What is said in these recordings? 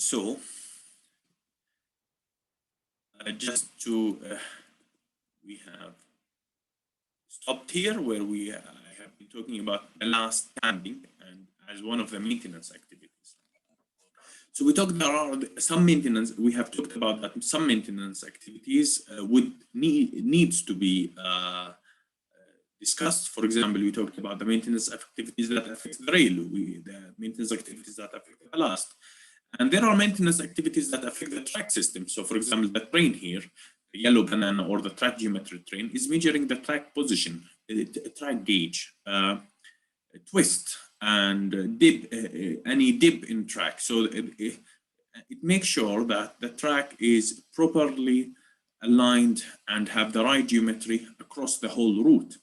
So just to we have stopped here where we have been talking about ballast damping and as one of the maintenance activities. So we talked there are some maintenance. We have talked about that some maintenance activities would needs to be discussed. For example, we talked about the maintenance activities that affect the rail, the maintenance activities that affect the ballast. And there are maintenance activities that affect the track system. So for example, the train here, the yellow banana or the track geometry train is measuring the track position, track gauge, twist, and dip, any dip in track. So it makes sure that the track is properly aligned and have the right geometry across the whole route.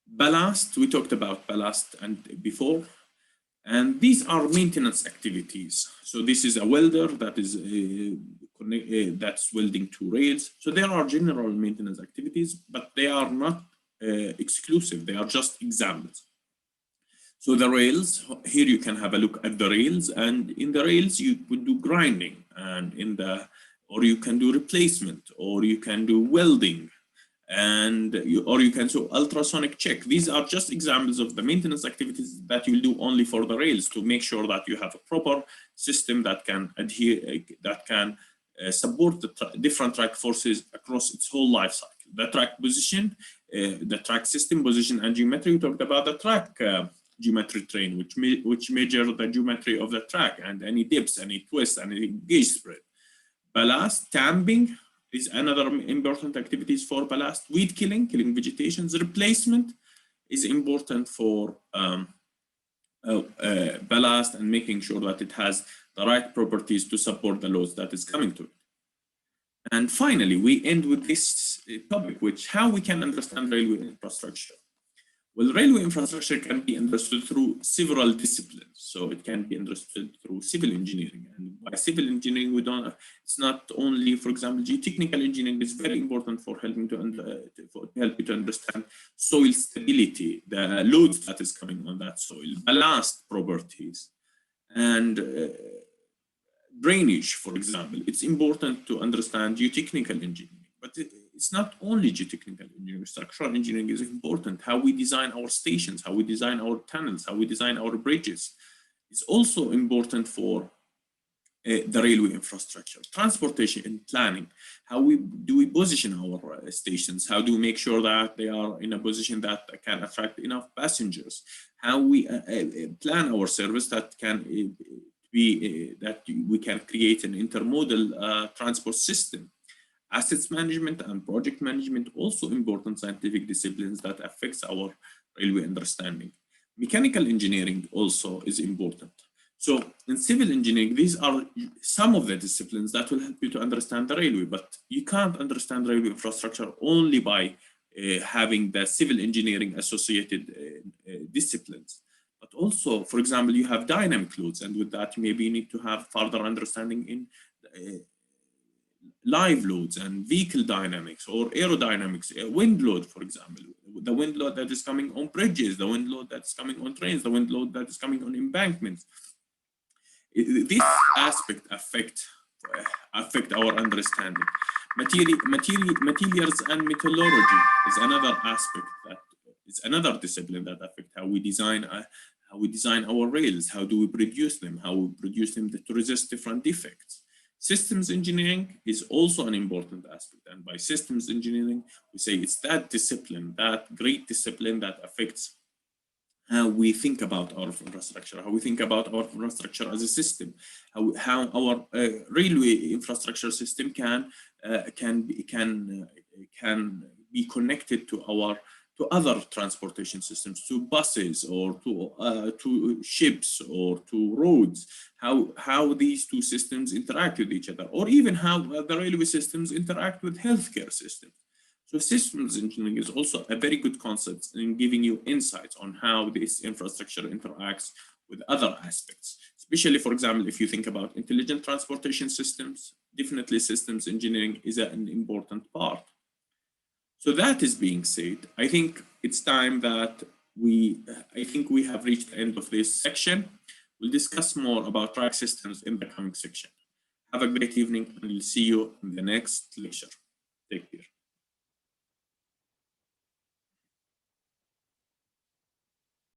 Ballast, we talked about ballast and before. And these are maintenance activities. So this is a welder that is that's welding two rails. So there are general maintenance activities, but they are not exclusive. They are just examples. So the rails, here you can have a look at the rails, and in the rails you would do grinding, and or you can do replacement, or you can do welding, and you can do ultrasonic check. These are just examples of the maintenance activities that you'll do only for the rails to make sure that you have a proper system that can adhere, that can support the different track forces across its whole life cycle. The track position, the track system position and geometry. We talked about the track geometry train, which measure the geometry of the track and any dips, any twists, any gauge spread. Ballast, damping is another important activities for ballast. Weed killing vegetations. Replacement is important for ballast and making sure that it has the right properties to support the loads that is coming to it. And finally, we end with this topic, which how we can understand railway infrastructure. Well, railway infrastructure can be understood through several disciplines. So it can be understood through civil engineering. And by civil engineering, it's not only, for example, geotechnical engineering is very important for helping to help you to understand soil stability, the loads that is coming on that soil, ballast properties, and drainage, for example. It's important to understand geotechnical engineering. But it's not only geotechnical engineering. Structural engineering is important. How we design our stations, how we design our tunnels, how we design our bridges. It's also important for the railway infrastructure. Transportation and planning. How do we position our stations? How do we make sure that they are in a position that can attract enough passengers? How we plan our service that can that we can create an intermodal transport system. Assets management and project management, also important scientific disciplines that affects our railway understanding. Mechanical engineering also is important. So in civil engineering, these are some of the disciplines that will help you to understand the railway, but you can't understand railway infrastructure only by having the civil engineering associated disciplines. But also, for example, you have dynamic loads, and with that, maybe you need to have further understanding in live loads and vehicle dynamics or aerodynamics, wind load, for example, the wind load that is coming on bridges, the wind load that's coming on trains, the wind load that is coming on embankments. This aspect affect our understanding. Materials and metallurgy is another aspect that is another discipline that affect how we design our rails. How do we produce them? How we produce them to resist different defects. Systems engineering is also an important aspect, and by systems engineering, we say it's that discipline, that great discipline that affects how we think about our infrastructure, how we think about our infrastructure as a system, how our railway infrastructure system can be connected to other transportation systems, to buses or to ships or to roads, how these two systems interact with each other, or even how the railway systems interact with healthcare systems. So systems engineering is also a very good concept in giving you insights on how this infrastructure interacts with other aspects. Especially, for example, if you think about intelligent transportation systems, definitely systems engineering is an important part. So that is being said, I think it's time that we have reached the end of this section. We'll discuss more about track systems in the coming section. Have a great evening, and we'll see you in the next lecture. Take care.